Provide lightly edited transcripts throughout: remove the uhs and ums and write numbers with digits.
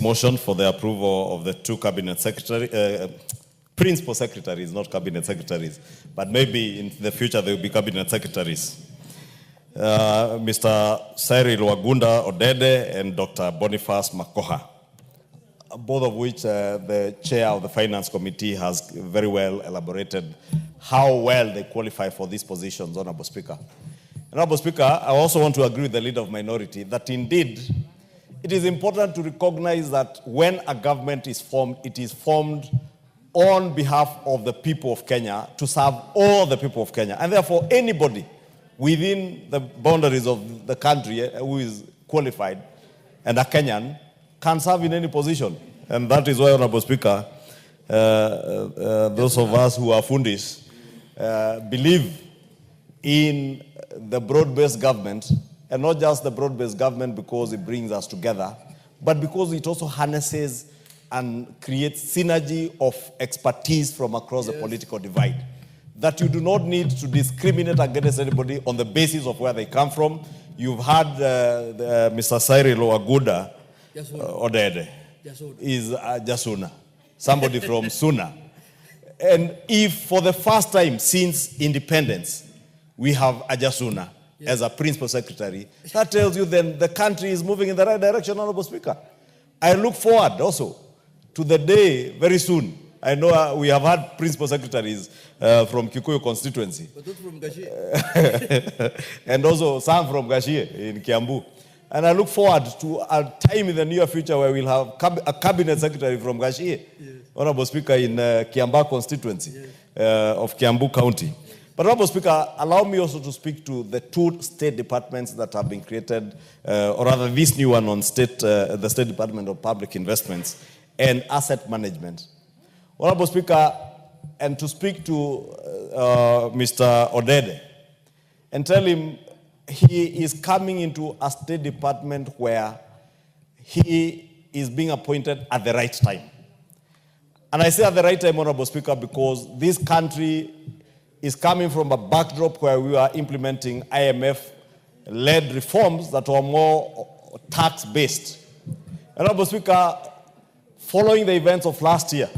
Motion for the approval of the two cabinet principal secretaries, not cabinet secretaries, but maybe in the future they will be cabinet secretaries. Mr. Cyril Wagunda Odede and Dr. Boniface Makoha, both of which the chair of the Finance Committee has very well elaborated how well they qualify for these positions, Honorable Speaker. Honorable Speaker, I also want to agree with the leader of minority that indeed it is important to recognize that when a government is formed, it is formed on behalf of the people of Kenya to serve all the people of Kenya. And therefore, anybody within the boundaries of the country who is qualified and a Kenyan can serve in any position. And that is why, Honorable Speaker, those of us who are fundis believe in the broad-based government, and not just the broad-based government because it brings us together, but because it also harnesses and creates synergy of expertise from across the political divide. That you do not need to discriminate against anybody on the basis of where they come from. You've had Mr. Cyril Wagunda Odede is Jasuna, somebody from Suna. And if for the first time since independence, we have a Jasuna as a principal secretary, that tells you then the country is moving in the right direction, Honorable Speaker. I look forward also to the day very soon. I know we have had principal secretaries from Kikuyu constituency. But not from Gashie. And also some from Gashie in Kiambu. And I look forward to a time in the near future where we'll have a cabinet secretary from Gashie, Honorable Speaker, in Kiamba constituency of Kiambu County. But Honorable Speaker, allow me also to speak to the two state departments that have been created, or rather this new one on the State Department of Public Investments and Asset Management. Honorable Speaker, and to speak to Mr. Odede and tell him he is coming into a State Department where he is being appointed at the right time. And I say at the right time, Honorable Speaker, because this country is coming from a backdrop where we are implementing IMF-led reforms that were more tax-based. Honorable Speaker, following the events of last year,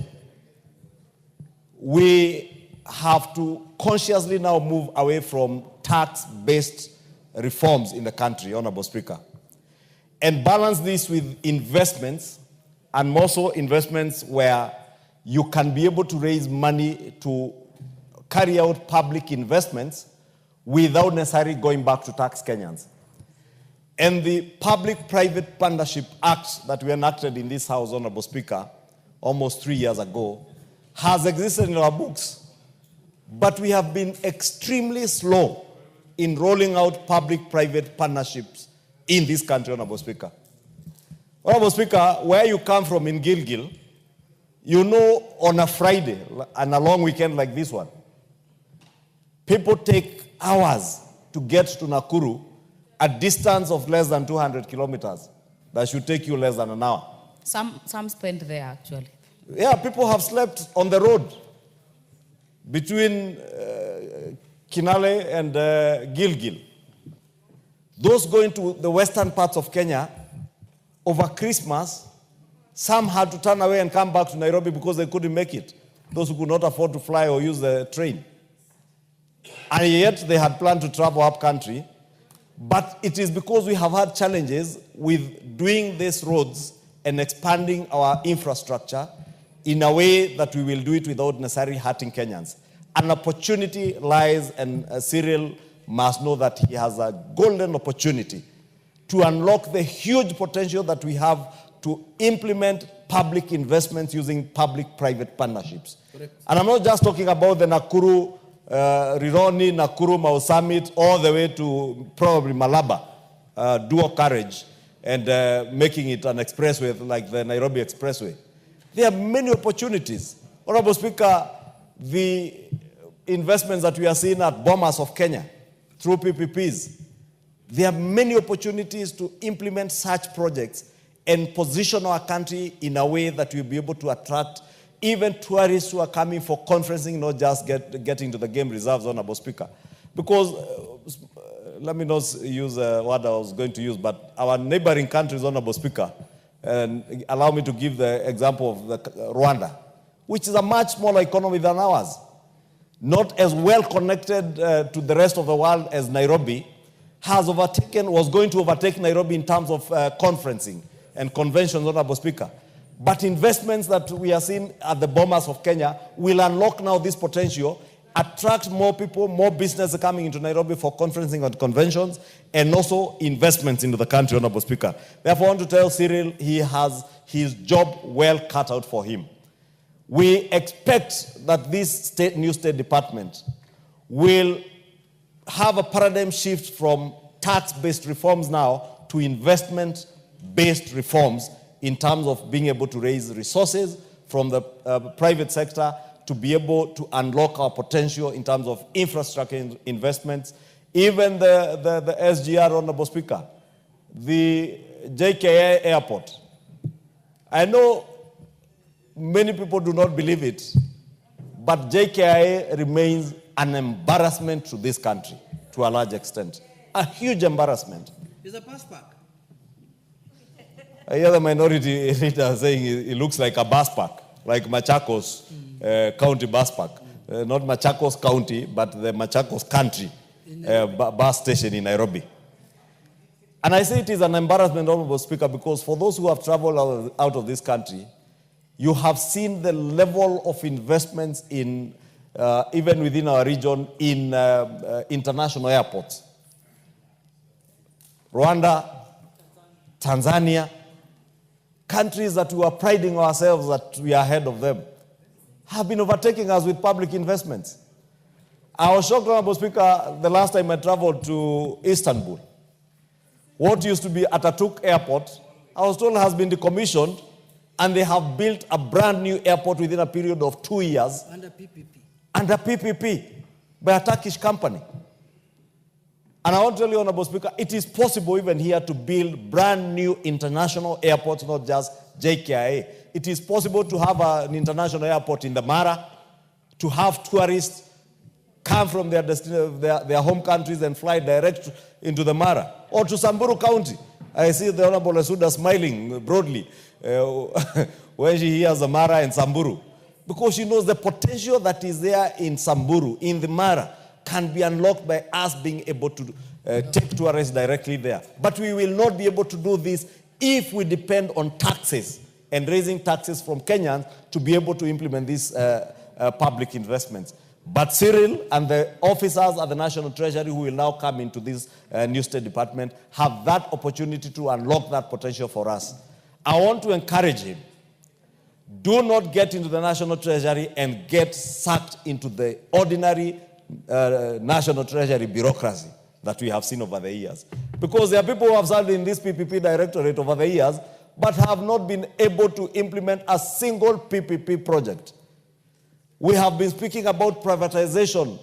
we have to consciously now move away from tax-based reforms in the country, Honorable Speaker, and balance this with investments, and more so investments where you can be able to raise money to carry out public investments without necessarily going back to tax Kenyans. And the Public-Private Partnership Act that we enacted in this House, Honorable Speaker, almost 3 years ago, has existed in our books, but we have been extremely slow in rolling out public-private partnerships in this country, Honorable Speaker. Honorable Speaker, where you come from in Gilgil, you know on a Friday and a long weekend like this one, people take hours to get to Nakuru, a distance of less than 200 kilometers. That should take you less than an hour. Some spend there, actually. Yeah, people have slept on the road between Kinale and Gilgil. Those going to the western parts of Kenya over Christmas, some had to turn away and come back to Nairobi because they couldn't make it. Those who could not afford to fly or use the train. And yet they had planned to travel up country. But it is because we have had challenges with doing these roads and expanding our infrastructure in a way that we will do it without necessarily hurting Kenyans. An opportunity lies, and Cyril must know that he has a golden opportunity to unlock the huge potential that we have to implement public investments using public-private partnerships. Correct. And I'm not just talking about the Nakuru, Rironi, Nakuru, Mau Summit, all the way to probably Malaba, dual carriage, and making it an expressway like the Nairobi Expressway. There are many opportunities. Honorable Speaker, the investments that we are seeing at Bomas of Kenya through PPPs, there are many opportunities to implement such projects and position our country in a way that we'll be able to attract even tourists who are coming for conferencing, not just getting to the game reserves, Honorable Speaker. Because, let me not use what I was going to use, but our neighboring countries, Honorable Speaker, And allow me to give the example of Rwanda, which is a much smaller economy than ours, not as well connected to the rest of the world as Nairobi, was going to overtake Nairobi in terms of conferencing and conventions, Honorable Speaker. But investments that we are seeing at the Bomas of Kenya will unlock now this potential, attract more people, more business coming into Nairobi for conferencing and conventions, and also investments into the country, Honorable Speaker. Therefore, I want to tell Cyril he has his job well cut out for him. We expect that this new State Department will have a paradigm shift from tax-based reforms now to investment-based reforms in terms of being able to raise resources from the private sector to be able to unlock our potential in terms of infrastructure investments. Even the SGR, Honorable Speaker, the JKA airport. I know many people do not believe it, but JKIA remains an embarrassment to this country to a large extent. A huge embarrassment. It's a bus park. I hear the minority leader saying it looks like a bus park, like Machakos County bus park. Not Machakos County, but the Machakos Country bus station in Nairobi. And I say it is an embarrassment, Honorable Speaker, because for those who have traveled out of this country, you have seen the level of investments in, even within our region, in international airports. Rwanda, Tanzania, countries that we are priding ourselves that we are ahead of them, have been overtaking us with public investments. I was shocked, Honorable Speaker, the last time I traveled to Istanbul. What used to be Atatürk Airport, I was told has been decommissioned, and they have built a brand new airport within a period of 2 years. Under PPP. Under PPP by a Turkish company. And I want to tell you, Honorable Speaker, it is possible even here to build brand new international airports, not just JKIA. It is possible to have an international airport in the Mara, to have tourists come from their home countries and fly direct into the Mara, or to Samburu County. I see the Honorable Asuda smiling broadly when she hears the Mara and Samburu, because she knows the potential that is there in Samburu, in the Mara, can be unlocked by us being able to take tourists directly there. But we will not be able to do this if we depend on taxes and raising taxes from Kenyans to be able to implement these public investments. But Cyril and the officers at the National Treasury who will now come into this new State Department have that opportunity to unlock that potential for us. I want to encourage him. Do not get into the National Treasury and get sucked into the ordinary National Treasury bureaucracy that we have seen over the years. Because there are people who have served in this PPP directorate over the years, but have not been able to implement a single PPP project. We have been speaking about privatization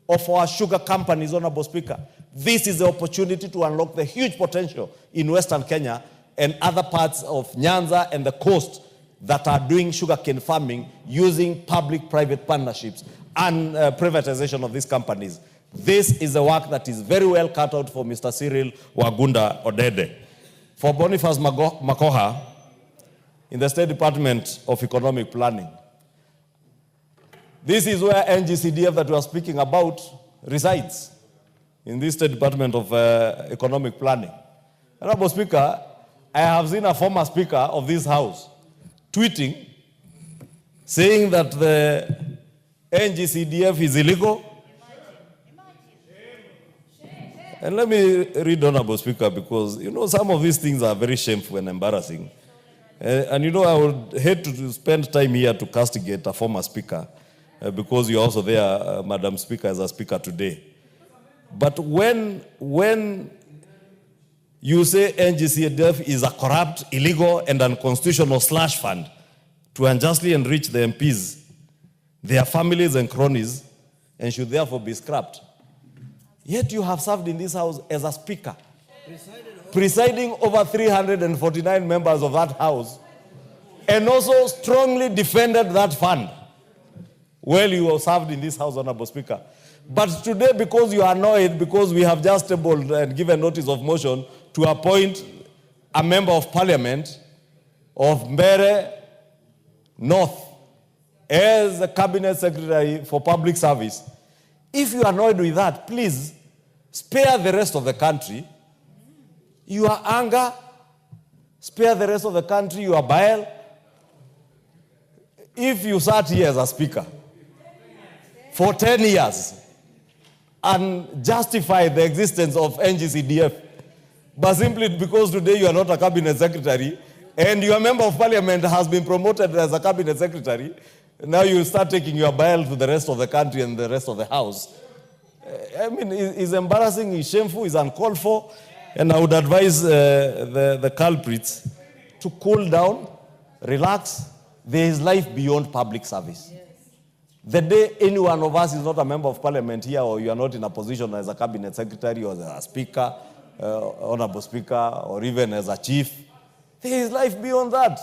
of our sugar companies, Honorable Speaker. This is the opportunity to unlock the huge potential in Western Kenya and other parts of Nyanza and the coast that are doing sugarcane farming using public-private partnerships and privatization of these companies. This is a work that is very well cut out for Mr. Cyril Wagunda Odede. For Boniface Makoha, in the State Department of Economic Planning, this is where NG-CDF that we are speaking about resides, in this State Department of Economic Planning. Honorable Speaker, I have seen a former Speaker of this House tweeting, saying that the NG-CDF is illegal. And let me read, Honorable Speaker, because, you know, some of these things are very shameful and embarrassing. And, you know, I would hate to spend time here to castigate a former Speaker, because you're also there, Madam Speaker, as a Speaker today. But when you say NG-CDF is a corrupt, illegal, and unconstitutional slush fund to unjustly enrich the MPs, their families and cronies, and should therefore be scrapped. Yet you have served in this House as a Speaker, presiding over 349 members of that House, and also strongly defended that fund. Well, you have served in this House, Honorable Speaker. But today, because you are annoyed, because we have just tabled and given notice of motion to appoint a member of Parliament of Mbere North as the Cabinet Secretary for Public Service. If you are annoyed with that, please spare the rest of the country your anger, spare the rest of the country your bile. If you sat here as a speaker for 10 years and justify the existence of NG-CDF, but simply because today you are not a cabinet secretary and your member of parliament has been promoted as a cabinet secretary, now you start taking your bile to the rest of the country and the rest of the house. I mean, it's embarrassing, it's shameful, it's uncalled for, and I would advise the culprits to cool down, relax. There is life beyond public service. Yes. The day any one of us is not a member of parliament here, or you are not in a position as a cabinet secretary or as a speaker, honorable speaker, or even as a chief, there is life beyond that.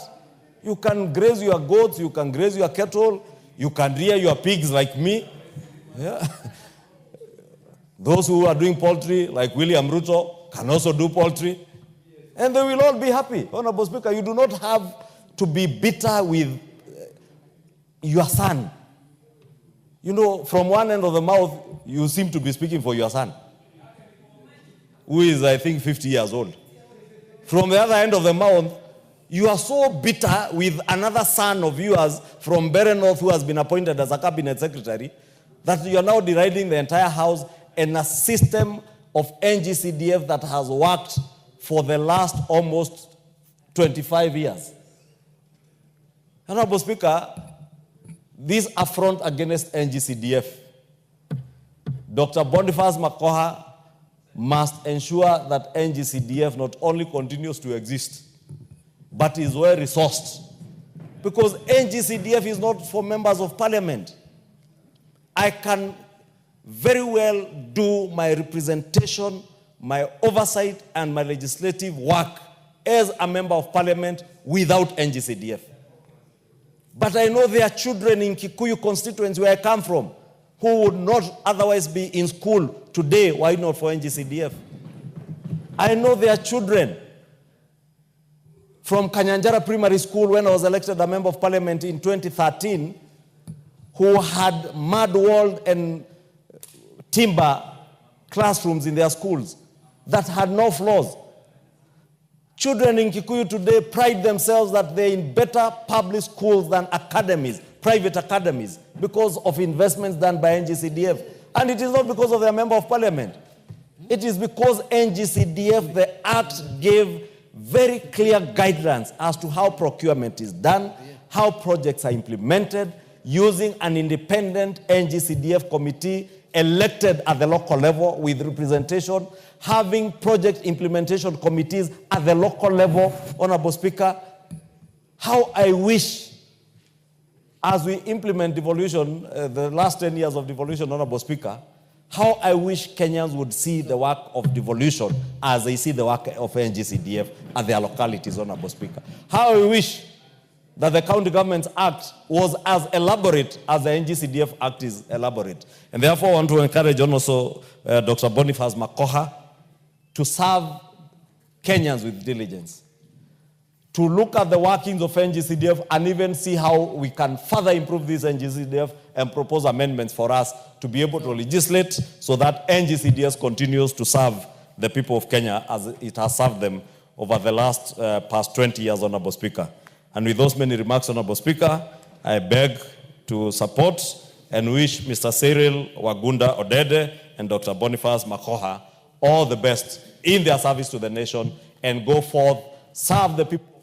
You can graze your goats, you can graze your cattle, you can rear your pigs like me. Yeah. Those who are doing poultry, like William Ruto, can also do poultry. And they will all be happy. Honorable Speaker, you do not have to be bitter with your son. You know, from one end of the mouth, you seem to be speaking for your son, who is, I think, 50 years old. From the other end of the mouth, you are so bitter with another son of yours from Mbere North who has been appointed as a cabinet secretary that you are now deriding the entire house and a system of NG-CDF that has worked for the last almost 25 years. Honorable Speaker, this affront against NG-CDF, Dr. Boniface Makoha must ensure that NG-CDF not only continues to exist, but is well resourced. Because NG-CDF is not for members of parliament. I can very well do my representation, my oversight, and my legislative work as a member of parliament without NG-CDF. But I know there are children in Kikuyu constituency where I come from who would not otherwise be in school today. Why not for NG-CDF? I know there are children from Kanyanjara Primary School when I was elected a member of parliament in 2013 who had mud-walled and timber classrooms in their schools that had no floors. Children in Kikuyu today pride themselves that they're in better public schools than academies, private academies, because of investments done by NG-CDF. And it is not because of their member of parliament. It is because NG-CDF, the act gave very clear guidelines as to how procurement is done, how projects are implemented, using an independent NG-CDF committee elected at the local level with representation, having project implementation committees at the local level. Honorable Speaker, how I wish, as we implement devolution, the last 10 years of devolution, Honorable Speaker, how I wish Kenyans would see the work of devolution as they see the work of NG-CDF at their localities, Honorable Speaker. How I wish that the County Governments Act was as elaborate as the NG-CDF Act is elaborate. And therefore, I want to encourage also Dr. Boniface Makoha to serve Kenyans with diligence, to look at the workings of NG-CDF and even see how we can further improve this NG-CDF and propose amendments for us to be able to legislate so that NG-CDF continues to serve the people of Kenya as it has served them over the past 20 years, Honorable Speaker. And with those many remarks, Honorable Speaker, I beg to support and wish Mr. Cyril Wagunda Odede and Dr. Boniface Makoha all the best in their service to the nation and go forth, serve the people.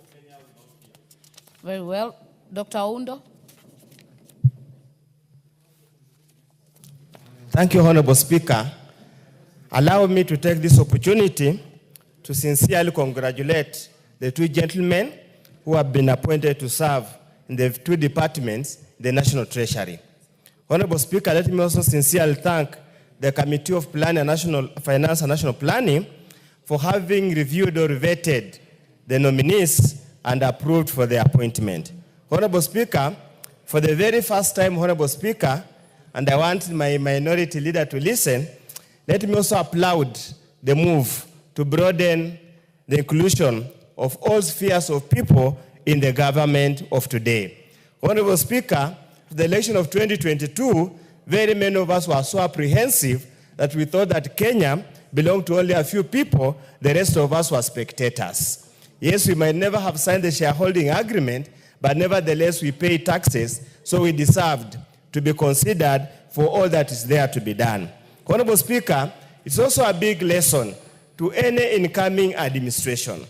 Very well. Dr. Oundo. Thank you, Honorable Speaker. Allow me to take this opportunity to sincerely congratulate the two gentlemen who have been appointed to serve in the two departments, the National Treasury. Honorable Speaker, let me also sincerely thank the Committee of Planning and National Finance and National Planning for having reviewed or vetted the nominees and approved for their appointment. Honorable Speaker, for the very first time, Honorable Speaker, and I want my minority leader to listen, let me also applaud the move to broaden the inclusion of all spheres of people in the government of today. Honorable Speaker, the election of 2022, very many of us were so apprehensive that we thought that Kenya belonged to only a few people, the rest of us were spectators. Yes, we might never have signed the shareholding agreement, but nevertheless we pay taxes, so we deserved to be considered for all that is there to be done. Honorable Speaker, it's also a big lesson to any incoming administration.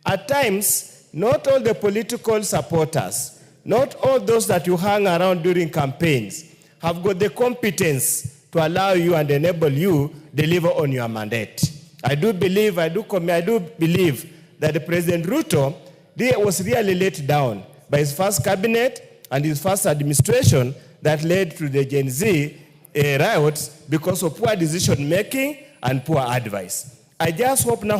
At times, not all the political supporters, not all those that you hang around during campaigns have got the competence to allow you and enable you deliver on your mandate. I do believe that the President Ruto was really let down by his first cabinet and his first administration that led to the Gen Z riots because of poor decision making and poor advice. I just hope now